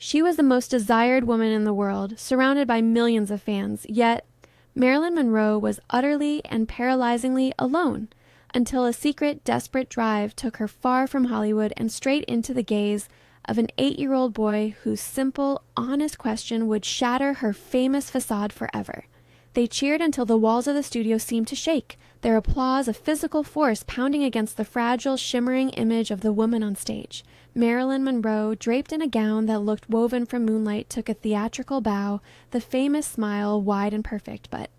She was the most desired woman in the world, surrounded by millions of fans, yet Marilyn Monroe was utterly and paralyzingly alone until a secret, desperate drive took her far from Hollywood and straight into the gaze of an 8-year-old boy whose simple, honest question would shatter her famous facade forever. They cheered until the walls of the studio seemed to shake, their applause a physical force pounding against the fragile, shimmering image of the woman on stage. Marilyn Monroe, draped in a gown that looked woven from moonlight, took a theatrical bow, the famous smile wide and perfect. But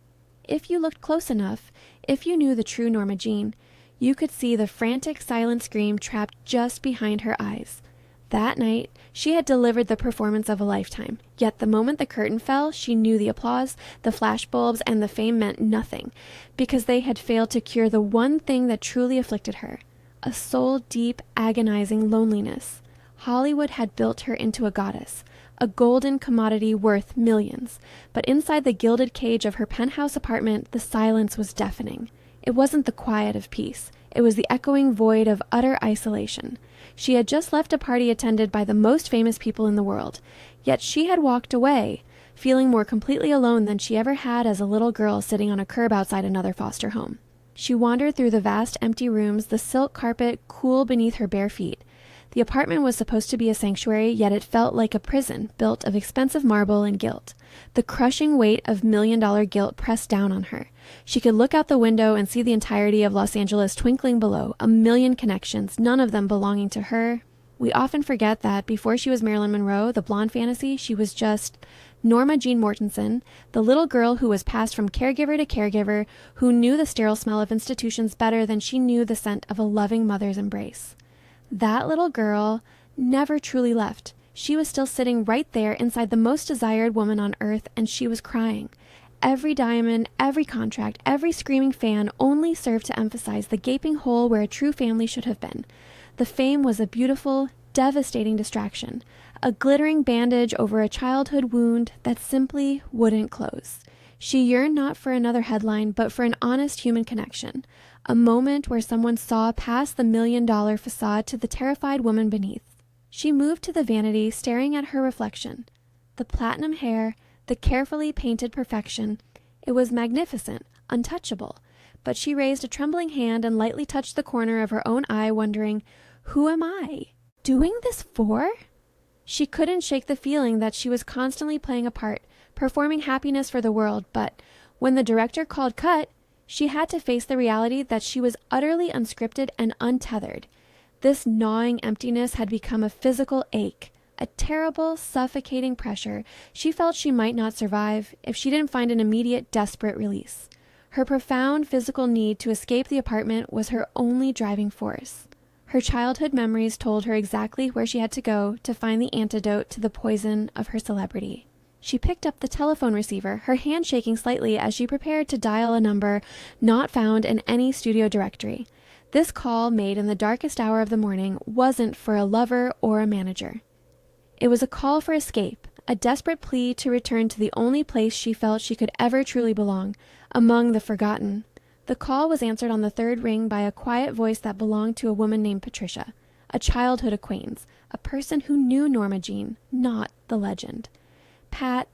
if you looked close enough, if you knew the true Norma Jean, you could see the frantic, silent scream trapped just behind her eyes. That night, she had delivered the performance of a lifetime, yet the moment the curtain fell, she knew the applause, the flashbulbs, and the fame meant nothing, because they had failed to cure the one thing that truly afflicted her, a soul-deep, agonizing loneliness. Hollywood had built her into a goddess, a golden commodity worth millions, but inside the gilded cage of her penthouse apartment, the silence was deafening. It wasn't the quiet of peace. It was the echoing void of utter isolation. She had just left a party attended by the most famous people in the world, yet she had walked away, feeling more completely alone than she ever had as a little girl sitting on a curb outside another foster home. She wandered through the vast empty rooms, the silk carpet cool beneath her bare feet. The apartment was supposed to be a sanctuary, yet it felt like a prison built of expensive marble and gilt. The crushing weight of million-dollar guilt pressed down on her. She could look out the window and see the entirety of Los Angeles twinkling below, a million connections, none of them belonging to her. We often forget that before she was Marilyn Monroe, the blonde fantasy, she was just Norma Jean Mortensen, the little girl who was passed from caregiver to caregiver, who knew the sterile smell of institutions better than she knew the scent of a loving mother's embrace. That little girl never truly left. She was still sitting right there inside the most desired woman on earth, and she was crying. Every diamond, every contract, every screaming fan only served to emphasize the gaping hole where a true family should have been. The fame was a beautiful, devastating distraction, a glittering bandage over a childhood wound that simply wouldn't close. She yearned not for another headline, but for an honest human connection, a moment where someone saw past the million-dollar facade to the terrified woman beneath. She moved to the vanity, staring at her reflection. The platinum hair, the carefully painted perfection. It was magnificent, untouchable, but she raised a trembling hand and lightly touched the corner of her own eye, wondering, who am I doing this for? She couldn't shake the feeling that she was constantly playing a part, performing happiness for the world, but when the director called cut, she had to face the reality that she was utterly unscripted and untethered. This gnawing emptiness had become a physical ache, a terrible, suffocating pressure she felt she might not survive if she didn't find an immediate, desperate release. Her profound physical need to escape the apartment was her only driving force. Her childhood memories told her exactly where she had to go to find the antidote to the poison of her celebrity. She picked up the telephone receiver, her hand shaking slightly as she prepared to dial a number not found in any studio directory. This call, made in the darkest hour of the morning, wasn't for a lover or a manager. It was a call for escape, a desperate plea to return to the only place she felt she could ever truly belong, among the forgotten. The call was answered on the third ring by a quiet voice that belonged to a woman named Patricia, a childhood acquaintance, a person who knew Norma Jean, not the legend. "Pat,"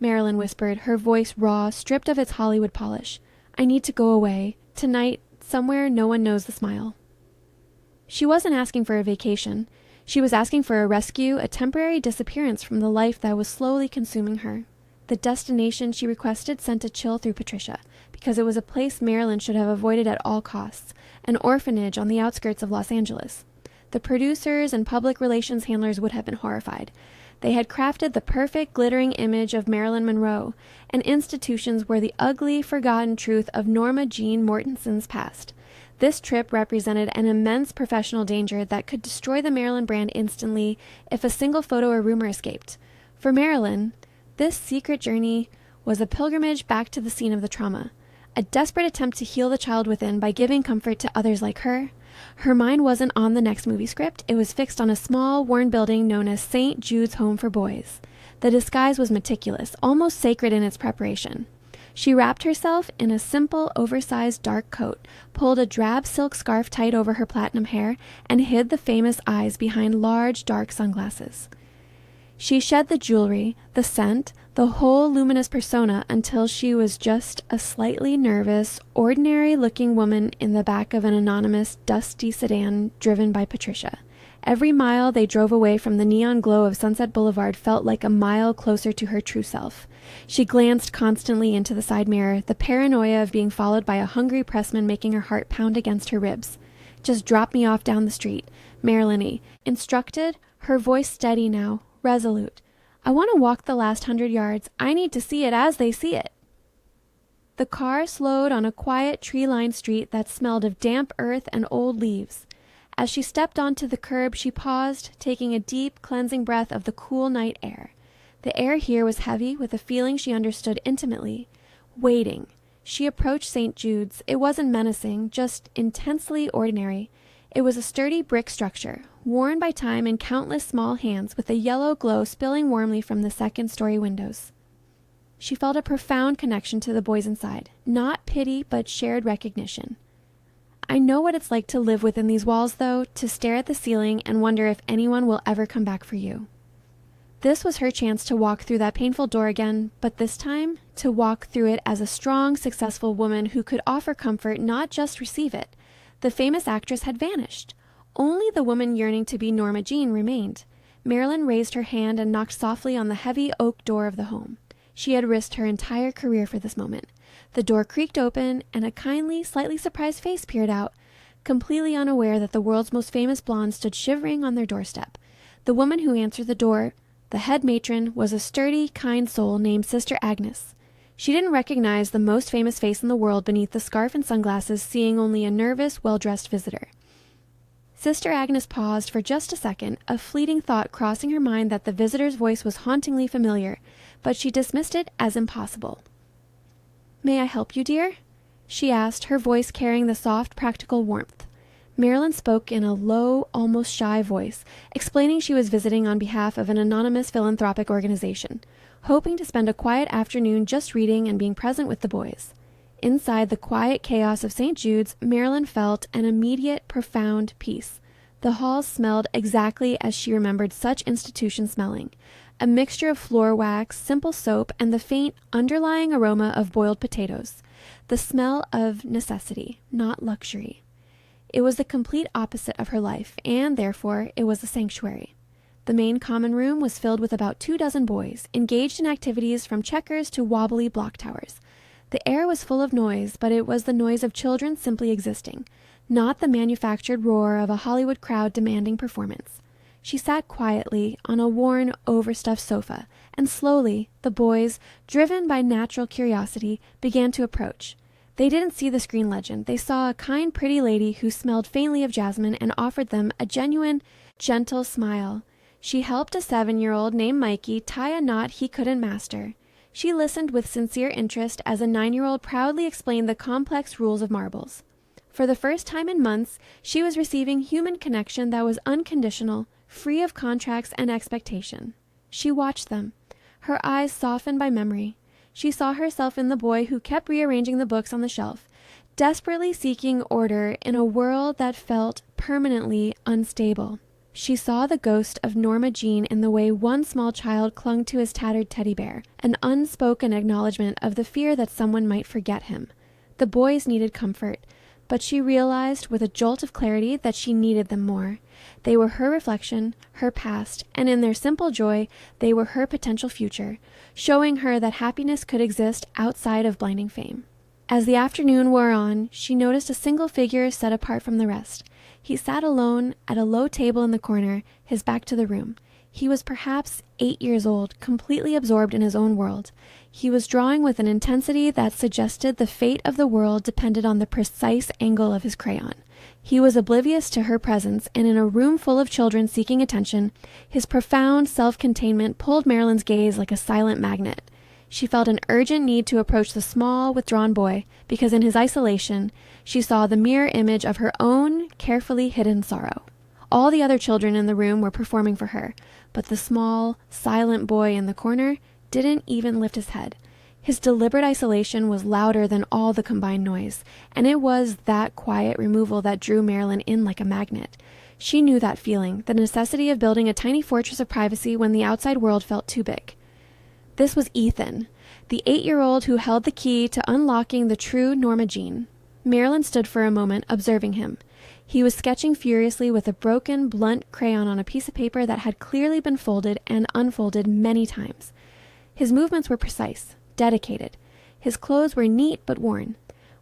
Marilyn whispered, her voice raw, stripped of its Hollywood polish. "I need to go away. Tonight, somewhere no one knows the smile." She wasn't asking for a vacation. She was asking for a rescue, a temporary disappearance from the life that was slowly consuming her. The destination she requested sent a chill through Patricia, because it was a place Marilyn should have avoided at all costs, an orphanage on the outskirts of Los Angeles. The producers and public relations handlers would have been horrified. They had crafted the perfect, glittering image of Marilyn Monroe, and institutions were the ugly, forgotten truth of Norma Jean Mortensen's past. This trip represented an immense professional danger that could destroy the Marilyn brand instantly if a single photo or rumor escaped. For Marilyn, this secret journey was a pilgrimage back to the scene of the trauma, a desperate attempt to heal the child within by giving comfort to others like her. Her mind wasn't on the next movie script. It was fixed on a small, worn building known as St. Jude's Home for Boys. The disguise was meticulous, almost sacred in its preparation. She wrapped herself in a simple, oversized dark coat, pulled a drab silk scarf tight over her platinum hair, and hid the famous eyes behind large, dark sunglasses. She shed the jewelry, the scent, the whole luminous persona until she was just a slightly nervous, ordinary-looking woman in the back of an anonymous, dusty sedan driven by Patricia. Every mile they drove away from the neon glow of Sunset Boulevard felt like a mile closer to her true self. She glanced constantly into the side mirror, the paranoia of being followed by a hungry pressman making her heart pound against her ribs. "Just drop me off down the street," Marilyn instructed, her voice steady now, resolute. "I want to walk the last 100 yards. I need to see it as they see it." The car slowed on a quiet, tree-lined street that smelled of damp earth and old leaves. As she stepped onto the curb, she paused, taking a deep, cleansing breath of the cool night air. The air here was heavy with a feeling she understood intimately. Waiting. She approached St. Jude's. It wasn't menacing, just intensely ordinary. It was a sturdy brick structure, worn by time in countless small hands, with a yellow glow spilling warmly from the second-story windows. She felt a profound connection to the boys inside. Not pity, but shared recognition. "I know what it's like to live within these walls, though, to stare at the ceiling and wonder if anyone will ever come back for you." This was her chance to walk through that painful door again, but this time, to walk through it as a strong, successful woman who could offer comfort, not just receive it. The famous actress had vanished. Only the woman yearning to be Norma Jean remained. Marilyn raised her hand and knocked softly on the heavy oak door of the home. She had risked her entire career for this moment. The door creaked open, and a kindly, slightly surprised face peered out, completely unaware that the world's most famous blonde stood shivering on their doorstep. The woman who answered the door, the head matron, was a sturdy, kind soul named Sister Agnes. She didn't recognize the most famous face in the world beneath the scarf and sunglasses, seeing only a nervous, well-dressed visitor. Sister Agnes paused for just a second, a fleeting thought crossing her mind that the visitor's voice was hauntingly familiar, but she dismissed it as impossible. "May I help you, dear?" she asked, her voice carrying the soft, practical warmth. Marilyn spoke in a low, almost shy voice, explaining she was visiting on behalf of an anonymous philanthropic organization, hoping to spend a quiet afternoon just reading and being present with the boys. Inside the quiet chaos of St. Jude's, Marilyn felt an immediate, profound peace. The halls smelled exactly as she remembered such institutions smelling. A mixture of floor wax, simple soap, and the faint underlying aroma of boiled potatoes. The smell of necessity, not luxury. It was the complete opposite of her life, and therefore it was a sanctuary. The main common room was filled with about 24 boys, engaged in activities from checkers to wobbly block towers. The air was full of noise, but it was the noise of children simply existing, not the manufactured roar of a Hollywood crowd demanding performance. She sat quietly on a worn, overstuffed sofa, and slowly the boys, driven by natural curiosity, began to approach. They didn't see the screen legend. They saw a kind, pretty lady who smelled faintly of jasmine and offered them a genuine, gentle smile. She helped a 7-year-old named Mikey tie a knot he couldn't master. She listened with sincere interest as a 9-year-old proudly explained the complex rules of marbles. For the first time in months, she was receiving human connection that was unconditional, free of contracts and expectation. She watched them, her eyes softened by memory. She saw herself in the boy who kept rearranging the books on the shelf, desperately seeking order in a world that felt permanently unstable. She saw the ghost of Norma Jean in the way one small child clung to his tattered teddy bear, an unspoken acknowledgement of the fear that someone might forget him. The boys needed comfort, but she realized with a jolt of clarity that she needed them more. They were her reflection, her past, and in their simple joy, they were her potential future, showing her that happiness could exist outside of blinding fame. As the afternoon wore on, she noticed a single figure set apart from the rest. He sat alone at a low table in the corner, his back to the room. He was perhaps 8 years old, completely absorbed in his own world. He was drawing with an intensity that suggested the fate of the world depended on the precise angle of his crayon. He was oblivious to her presence, and in a room full of children seeking attention, his profound self-containment pulled Marilyn's gaze like a silent magnet. She felt an urgent need to approach the small, withdrawn boy, because in his isolation, she saw the mirror image of her own carefully hidden sorrow. All the other children in the room were performing for her, but the small, silent boy in the corner didn't even lift his head. His deliberate isolation was louder than all the combined noise, and it was that quiet removal that drew Marilyn in like a magnet. She knew that feeling, the necessity of building a tiny fortress of privacy when the outside world felt too big. This was Ethan, the 8-year-old who held the key to unlocking the true Norma Jean. Marilyn stood for a moment, observing him. He was sketching furiously with a broken, blunt crayon on a piece of paper that had clearly been folded and unfolded many times. His movements were precise, dedicated. His clothes were neat but worn.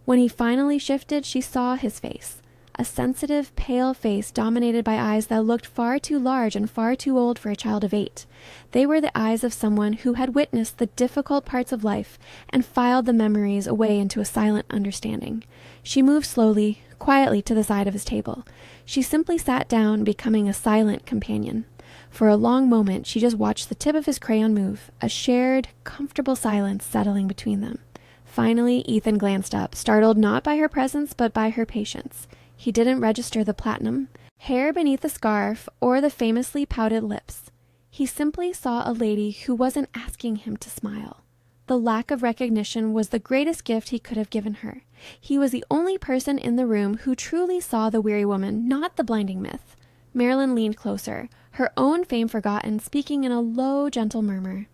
When he finally shifted, she saw his face. A sensitive, pale face dominated by eyes that looked far too large and far too old for a child of 8. They were the eyes of someone who had witnessed the difficult parts of life and filed the memories away into a silent understanding. She moved slowly, quietly to the side of his table. She simply sat down, becoming a silent companion. For a long moment, she just watched the tip of his crayon move, a shared, comfortable silence settling between them. Finally, Ethan glanced up, startled not by her presence but by her patience. He didn't register the platinum, hair beneath the scarf, or the famously pouted lips. He simply saw a lady who wasn't asking him to smile. The lack of recognition was the greatest gift he could have given her. He was the only person in the room who truly saw the weary woman, not the blinding myth. Marilyn leaned closer, her own fame forgotten, speaking in a low, gentle murmur.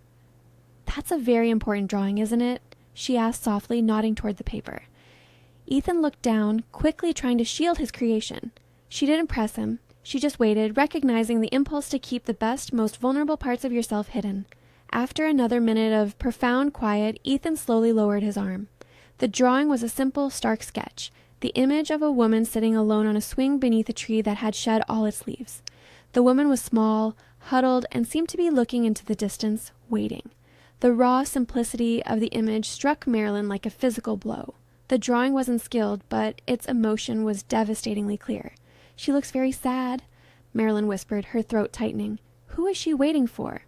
"That's a very important drawing, isn't it?" she asked softly, nodding toward the paper. Ethan looked down, quickly trying to shield his creation. She didn't press him. She just waited, recognizing the impulse to keep the best, most vulnerable parts of yourself hidden. After another minute of profound quiet, Ethan slowly lowered his arm. The drawing was a simple, stark sketch, the image of a woman sitting alone on a swing beneath a tree that had shed all its leaves. The woman was small, huddled, and seemed to be looking into the distance, waiting. The raw simplicity of the image struck Marilyn like a physical blow. The drawing wasn't skilled, but its emotion was devastatingly clear. "She looks very sad," Marilyn whispered, her throat tightening. "Who is she waiting for?"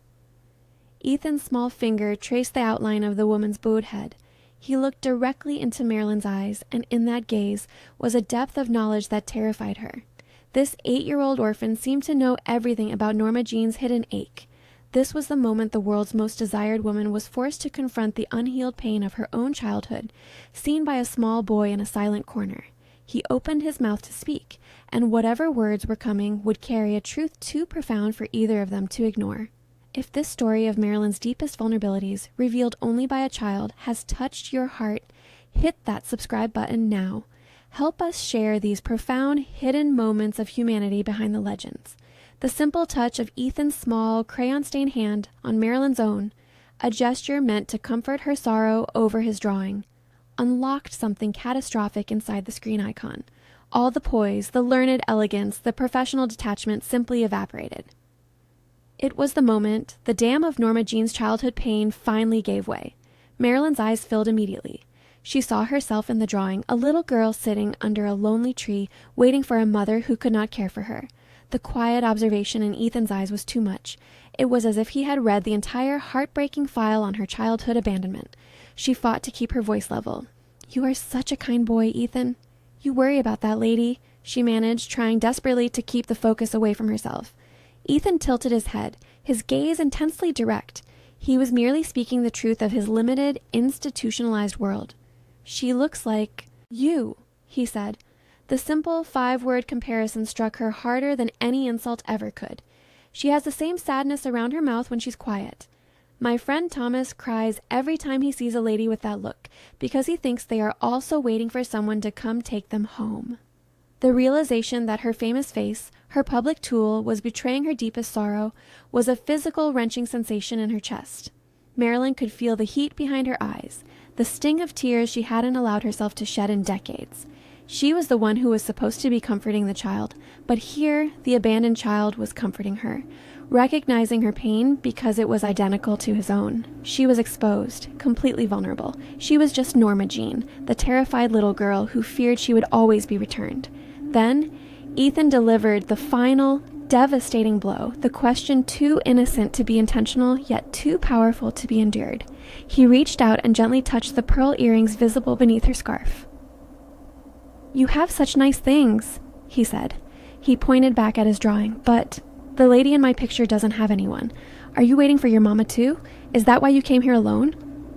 Ethan's small finger traced the outline of the woman's bowed head. He looked directly into Marilyn's eyes, and in that gaze was a depth of knowledge that terrified her. This 8-year-old orphan seemed to know everything about Norma Jean's hidden ache. This was the moment the world's most desired woman was forced to confront the unhealed pain of her own childhood, seen by a small boy in a silent corner. He opened his mouth to speak, and whatever words were coming would carry a truth too profound for either of them to ignore. If this story of Marilyn's deepest vulnerabilities, revealed only by a child, has touched your heart, hit that subscribe button now. Help us share these profound, hidden moments of humanity behind the legends. The simple touch of Ethan's small, crayon-stained hand on Marilyn's own, a gesture meant to comfort her sorrow over his drawing, unlocked something catastrophic inside the screen icon. All the poise, the learned elegance, the professional detachment simply evaporated. It was the moment the dam of Norma Jean's childhood pain finally gave way. Marilyn's eyes filled immediately. She saw herself in the drawing, a little girl sitting under a lonely tree, waiting for a mother who could not care for her. The quiet observation in Ethan's eyes was too much. It was as if he had read the entire heartbreaking file on her childhood abandonment. She fought to keep her voice level. "You are such a kind boy, Ethan. You worry about that lady," she managed, trying desperately to keep the focus away from herself. Ethan tilted his head, his gaze intensely direct. He was merely speaking the truth of his limited, institutionalized world. "She looks like you," he said. The simple 5-word comparison struck her harder than any insult ever could. "She has the same sadness around her mouth when she's quiet. My friend Thomas cries every time he sees a lady with that look, because he thinks they are also waiting for someone to come take them home." The realization that her famous face, her public tool, was betraying her deepest sorrow was a physical, wrenching sensation in her chest. Marilyn could feel the heat behind her eyes, the sting of tears she hadn't allowed herself to shed in decades. She was the one who was supposed to be comforting the child, but here the abandoned child was comforting her, recognizing her pain because it was identical to his own. She was exposed, completely vulnerable. She was just Norma Jean, the terrified little girl who feared she would always be returned. Then, Ethan delivered the final, devastating blow, the question too innocent to be intentional, yet too powerful to be endured. He reached out and gently touched the pearl earrings visible beneath her scarf. "You have such nice things," he said. He pointed back at his drawing. "But the lady in my picture doesn't have anyone. Are you waiting for your mama too? Is that why you came here alone?"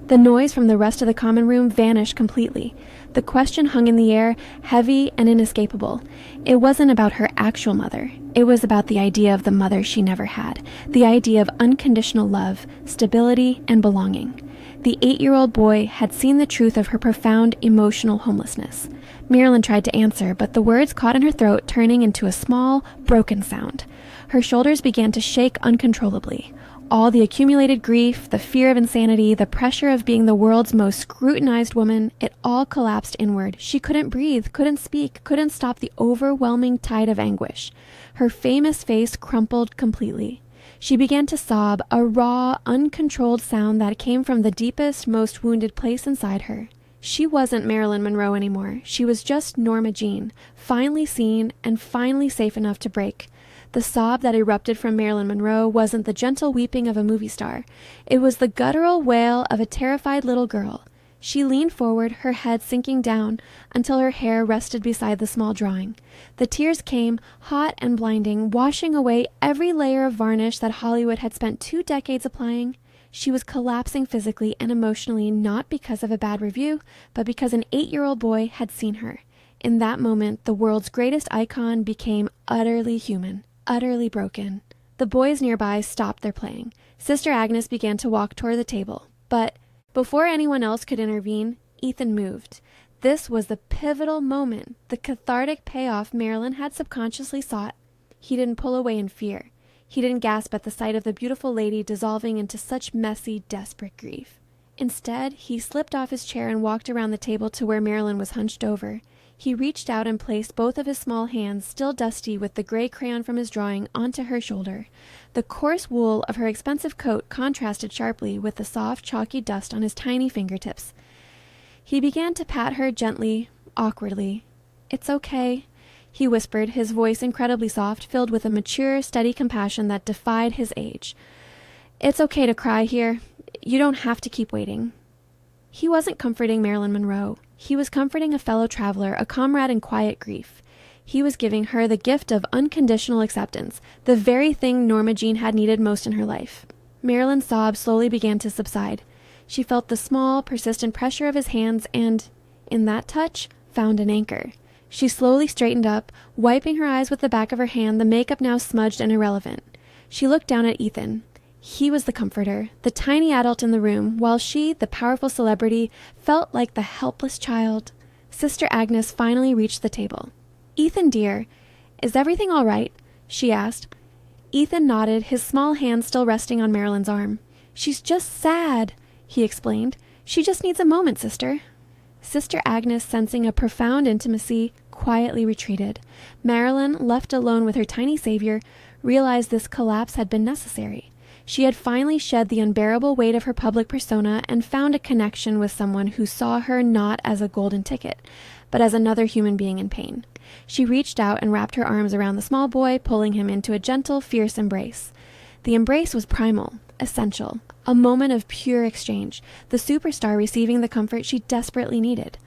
The noise from the rest of the common room vanished completely. The question hung in the air, heavy and inescapable. It wasn't about her actual mother. It was about the idea of the mother she never had, the idea of unconditional love, stability, and belonging. The 8-year-old boy had seen the truth of her profound emotional homelessness. Marilyn tried to answer, but the words caught in her throat, turning into a small, broken sound. Her shoulders began to shake uncontrollably. All the accumulated grief, the fear of insanity, the pressure of being the world's most scrutinized woman, it all collapsed inward. She couldn't breathe, couldn't speak, couldn't stop the overwhelming tide of anguish. Her famous face crumpled completely. She began to sob, a raw, uncontrolled sound that came from the deepest, most wounded place inside her. She wasn't Marilyn Monroe anymore. She was just Norma Jean, finally seen and finally safe enough to break. The sob that erupted from Marilyn Monroe wasn't the gentle weeping of a movie star. It was the guttural wail of a terrified little girl. She leaned forward, her head sinking down until her hair rested beside the small drawing. The tears came, hot and blinding, washing away every layer of varnish that Hollywood had spent 2 decades applying. She was collapsing physically and emotionally, not because of a bad review, but because an 8-year-old boy had seen her. In that moment, the world's greatest icon became utterly human. Utterly broken. The boys nearby stopped their playing. Sister Agnes began to walk toward the table. But before anyone else could intervene, Ethan moved. This was the pivotal moment, the cathartic payoff Marilyn had subconsciously sought. He didn't pull away in fear. He didn't gasp at the sight of the beautiful lady dissolving into such messy, desperate grief. Instead, he slipped off his chair and walked around the table to where Marilyn was hunched over. He reached out and placed both of his small hands, still dusty with the gray crayon from his drawing, onto her shoulder. The coarse wool of her expensive coat contrasted sharply with the soft, chalky dust on his tiny fingertips. He began to pat her gently, awkwardly. "It's okay," he whispered, his voice incredibly soft, filled with a mature, steady compassion that defied his age. "It's okay to cry here. You don't have to keep waiting." He wasn't comforting Marilyn Monroe. He was comforting a fellow traveler, a comrade in quiet grief. He was giving her the gift of unconditional acceptance, the very thing Norma Jean had needed most in her life. Marilyn's sobs slowly began to subside. She felt the small, persistent pressure of his hands and, in that touch, found an anchor. She slowly straightened up, wiping her eyes with the back of her hand, the makeup now smudged and irrelevant. She looked down at Ethan. He was the comforter, the tiny adult in the room, while she, the powerful celebrity, felt like the helpless child. Sister Agnes finally reached the table. "Ethan, dear, is everything all right?" she asked. Ethan nodded, his small hand still resting on Marilyn's arm. "She's just sad," he explained. "She just needs a moment, sister." Sister Agnes, sensing a profound intimacy, quietly retreated. Marilyn, left alone with her tiny savior, realized this collapse had been necessary. She had finally shed the unbearable weight of her public persona and found a connection with someone who saw her not as a golden ticket, but as another human being in pain. She reached out and wrapped her arms around the small boy, pulling him into a gentle, fierce embrace. The embrace was primal, essential, a moment of pure exchange, the superstar receiving the comfort she desperately needed.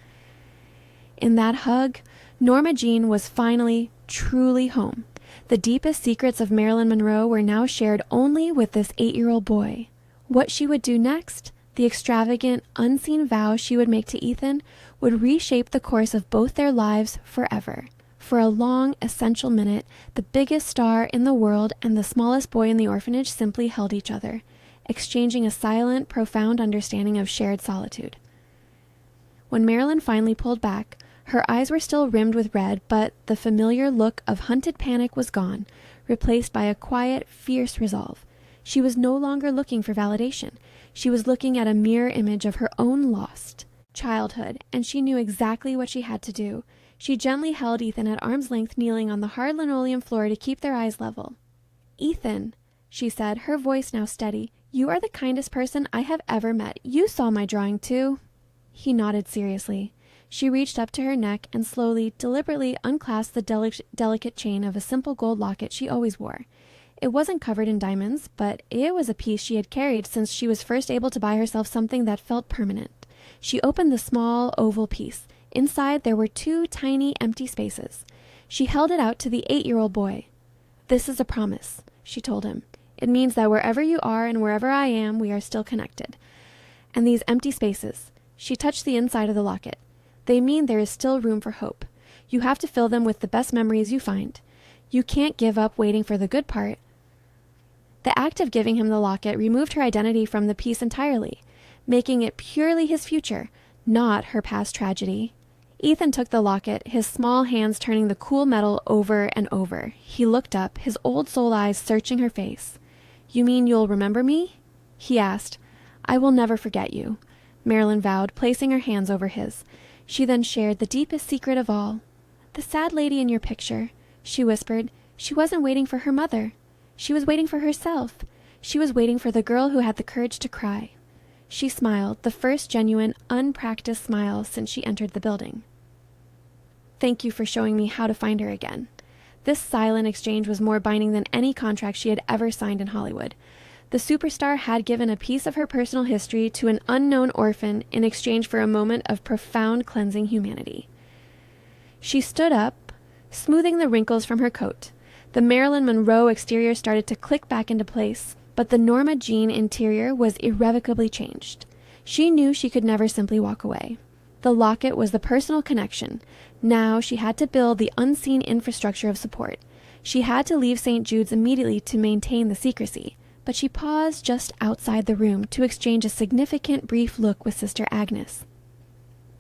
In that hug, Norma Jean was finally, truly home. The deepest secrets of Marilyn Monroe were now shared only with this 8-year-old boy. What she would do next, the extravagant, unseen vow she would make to Ethan, would reshape the course of both their lives forever. For a long, essential minute, the biggest star in the world and the smallest boy in the orphanage simply held each other, exchanging a silent, profound understanding of shared solitude. When Marilyn finally pulled back, her eyes were still rimmed with red, but the familiar look of hunted panic was gone, replaced by a quiet, fierce resolve. She was no longer looking for validation. She was looking at a mirror image of her own lost childhood, and she knew exactly what she had to do. She gently held Ethan at arm's length, kneeling on the hard linoleum floor to keep their eyes level. "Ethan," she said, her voice now steady, "you are the kindest person I have ever met. You saw my drawing, too." He nodded seriously. She reached up to her neck and slowly, deliberately unclasped the delicate chain of a simple gold locket she always wore. It wasn't covered in diamonds, but it was a piece she had carried since she was first able to buy herself something that felt permanent. She opened the small, oval piece. Inside, there were 2 tiny, empty spaces. She held it out to the 8-year-old boy. "This is a promise," she told him. "It means that wherever you are and wherever I am, we are still connected. And these empty spaces. She touched the inside of the locket. They mean there is still room for hope. You have to fill them with the best memories you find. You can't give up waiting for the good part. The act of giving him the locket removed her identity from the piece entirely, making it purely his future, not her past tragedy. Ethan took the locket, his small hands turning the cool metal over and over. He looked up, his old soul eyes searching her face. "You mean you'll remember me?" he asked. "I will never forget you," Marilyn vowed, placing her hands over his. She then shared the deepest secret of all. "The sad lady in your picture," she whispered, "she wasn't waiting for her mother. She was waiting for herself. She was waiting for the girl who had the courage to cry." She smiled, the first genuine, unpracticed smile since she entered the building. "Thank you for showing me how to find her again." This silent exchange was more binding than any contract she had ever signed in Hollywood. The superstar had given a piece of her personal history to an unknown orphan in exchange for a moment of profound cleansing humanity. She stood up, smoothing the wrinkles from her coat. The Marilyn Monroe exterior started to click back into place, but the Norma Jean interior was irrevocably changed. She knew she could never simply walk away. The locket was the personal connection. Now she had to build the unseen infrastructure of support. She had to leave St. Jude's immediately to maintain the secrecy, but she paused just outside the room to exchange a significant brief look with Sister Agnes.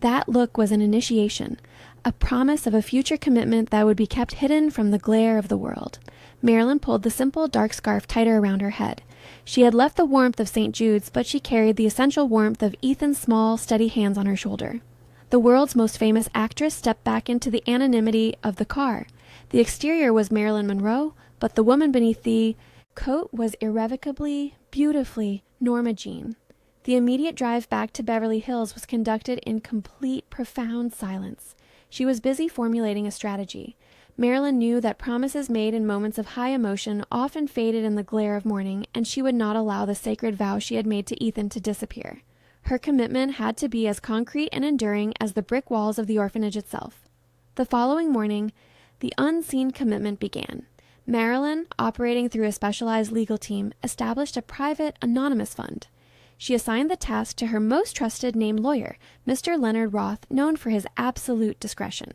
That look was an initiation, a promise of a future commitment that would be kept hidden from the glare of the world. Marilyn pulled the simple dark scarf tighter around her head. She had left the warmth of St. Jude's, but she carried the essential warmth of Ethan's small, steady hands on her shoulder. The world's most famous actress stepped back into the anonymity of the car. The exterior was Marilyn Monroe, but the woman beneath the coat was irrevocably, beautifully Norma Jean. The immediate drive back to Beverly Hills was conducted in complete, profound silence. She was busy formulating a strategy. Marilyn knew that promises made in moments of high emotion often faded in the glare of morning, and she would not allow the sacred vow she had made to Ethan to disappear. Her commitment had to be as concrete and enduring as the brick walls of the orphanage itself. The following morning, the unseen commitment began. Marilyn, operating through a specialized legal team, established a private, anonymous fund. She assigned the task to her most trusted named lawyer, Mr. Leonard Roth, known for his absolute discretion.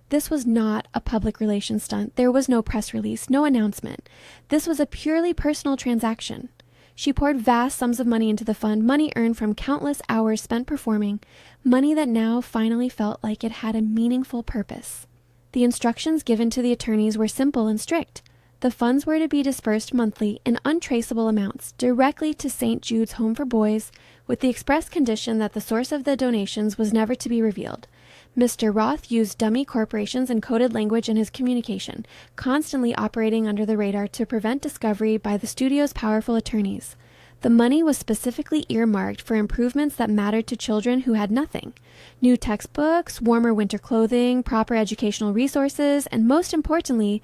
This was not a public relations stunt. There was no press release, no announcement. This was a purely personal transaction. She poured vast sums of money into the fund, money earned from countless hours spent performing, money that now finally felt like it had a meaningful purpose. The instructions given to the attorneys were simple and strict. The funds were to be dispersed monthly in untraceable amounts directly to St. Jude's Home for Boys, with the express condition that the source of the donations was never to be revealed. Mr. Roth used dummy corporations and coded language in his communication, constantly operating under the radar to prevent discovery by the studio's powerful attorneys. The money was specifically earmarked for improvements that mattered to children who had nothing. New textbooks, warmer winter clothing, proper educational resources, and most importantly,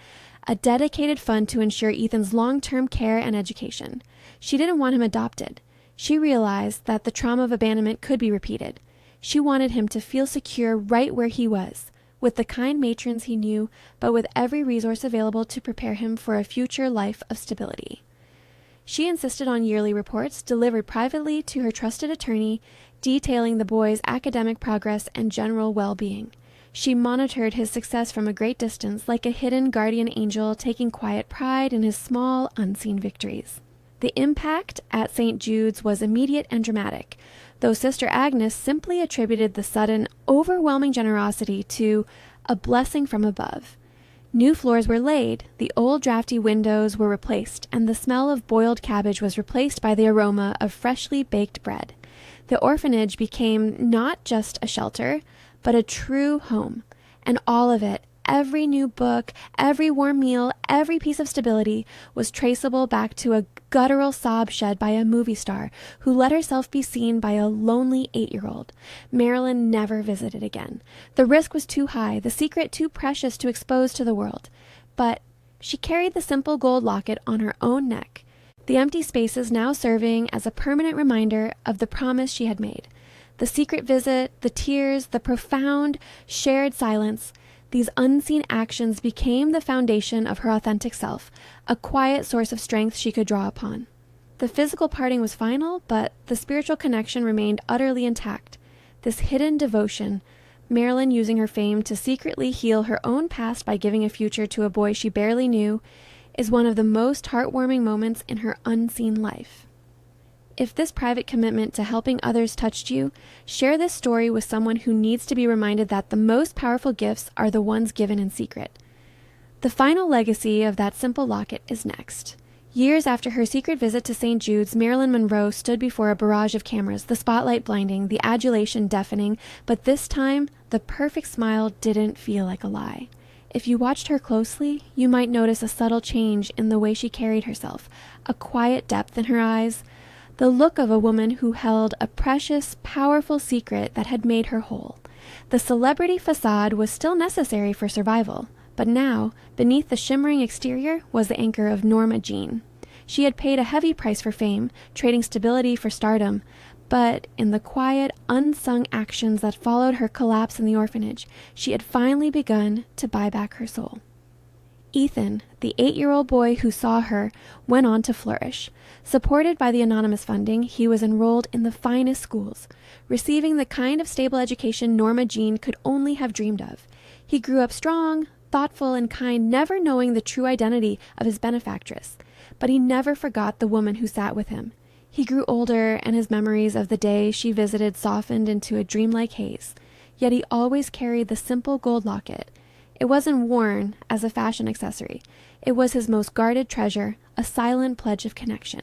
a dedicated fund to ensure Ethan's long-term care and education. She didn't want him adopted. She realized that the trauma of abandonment could be repeated. She wanted him to feel secure right where he was, with the kind matrons he knew, but with every resource available to prepare him for a future life of stability. She insisted on yearly reports delivered privately to her trusted attorney, detailing the boy's academic progress and general well-being. She monitored his success from a great distance, like a hidden guardian angel taking quiet pride in his small, unseen victories. The impact at St. Jude's was immediate and dramatic, though Sister Agnes simply attributed the sudden, overwhelming generosity to a blessing from above. New floors were laid, the old drafty windows were replaced, and the smell of boiled cabbage was replaced by the aroma of freshly baked bread. The orphanage became not just a shelter, but a true home, and all of it, every new book, every warm meal, every piece of stability, was traceable back to a guttural sob shed by a movie star who let herself be seen by a lonely 8-year-old. Marilyn never visited again. The risk was too high, the secret too precious to expose to the world. But she carried the simple gold locket on her own neck, the empty spaces now serving as a permanent reminder of the promise she had made. The secret visit, the tears, the profound, shared silence, these unseen actions became the foundation of her authentic self, a quiet source of strength she could draw upon. The physical parting was final, but the spiritual connection remained utterly intact. This hidden devotion, Marilyn using her fame to secretly heal her own past by giving a future to a boy she barely knew, is one of the most heartwarming moments in her unseen life. If this private commitment to helping others touched you, share this story with someone who needs to be reminded that the most powerful gifts are the ones given in secret. The final legacy of that simple locket is next. Years after her secret visit to St. Jude's, Marilyn Monroe stood before a barrage of cameras, the spotlight blinding, the adulation deafening, but this time, the perfect smile didn't feel like a lie. If you watched her closely, you might notice a subtle change in the way she carried herself, a quiet depth in her eyes, the look of a woman who held a precious, powerful secret that had made her whole. The celebrity facade was still necessary for survival, but now, beneath the shimmering exterior was the anchor of Norma Jean. She had paid a heavy price for fame, trading stability for stardom, but in the quiet, unsung actions that followed her collapse in the orphanage, she had finally begun to buy back her soul. Ethan, the 8-year-old boy who saw her, went on to flourish. Supported by the anonymous funding, he was enrolled in the finest schools, receiving the kind of stable education Norma Jean could only have dreamed of. He grew up strong, thoughtful, and kind, never knowing the true identity of his benefactress. But he never forgot the woman who sat with him. He grew older, and his memories of the day she visited softened into a dreamlike haze. Yet he always carried the simple gold locket. It wasn't worn as a fashion accessory. It was his most guarded treasure, a silent pledge of connection.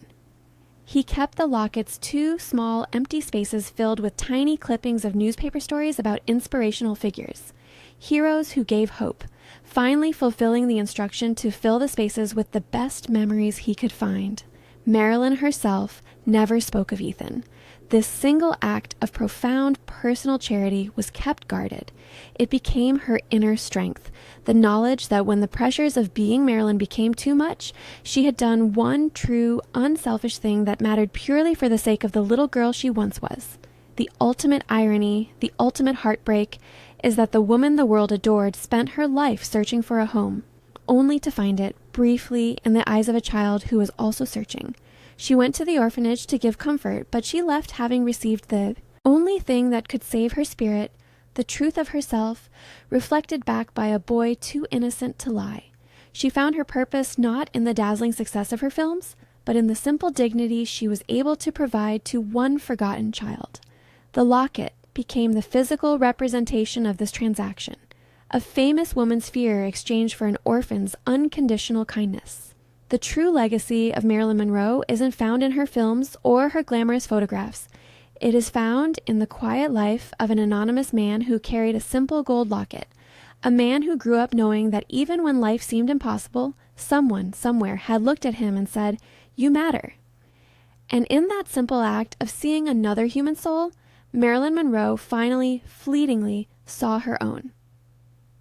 He kept the locket's 2 small, empty spaces filled with tiny clippings of newspaper stories about inspirational figures. Heroes who gave hope, finally fulfilling the instruction to fill the spaces with the best memories he could find. Marilyn herself never spoke of Ethan. This single act of profound personal charity was kept guarded. It became her inner strength, the knowledge that when the pressures of being Marilyn became too much, she had done one true, unselfish thing that mattered purely for the sake of the little girl she once was. The ultimate irony, the ultimate heartbreak, is that the woman the world adored spent her life searching for a home, only to find it, briefly, in the eyes of a child who was also searching. She went to the orphanage to give comfort, but she left having received the only thing that could save her spirit, the truth of herself, reflected back by a boy too innocent to lie. She found her purpose not in the dazzling success of her films, but in the simple dignity she was able to provide to one forgotten child. The locket became the physical representation of this transaction, a famous woman's fear exchanged for an orphan's unconditional kindness. The true legacy of Marilyn Monroe isn't found in her films or her glamorous photographs. It is found in the quiet life of an anonymous man who carried a simple gold locket, a man who grew up knowing that even when life seemed impossible, someone somewhere had looked at him and said, "You matter." And in that simple act of seeing another human soul, Marilyn Monroe finally, fleetingly, saw her own.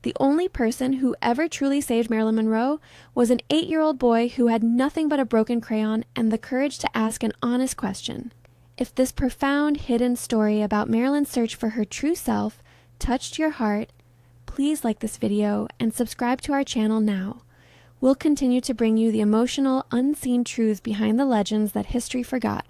The only person who ever truly saved Marilyn Monroe was an 8-year-old boy who had nothing but a broken crayon and the courage to ask an honest question. If this profound, hidden story about Marilyn's search for her true self touched your heart, please like this video and subscribe to our channel now. We'll continue to bring you the emotional, unseen truths behind the legends that history forgot.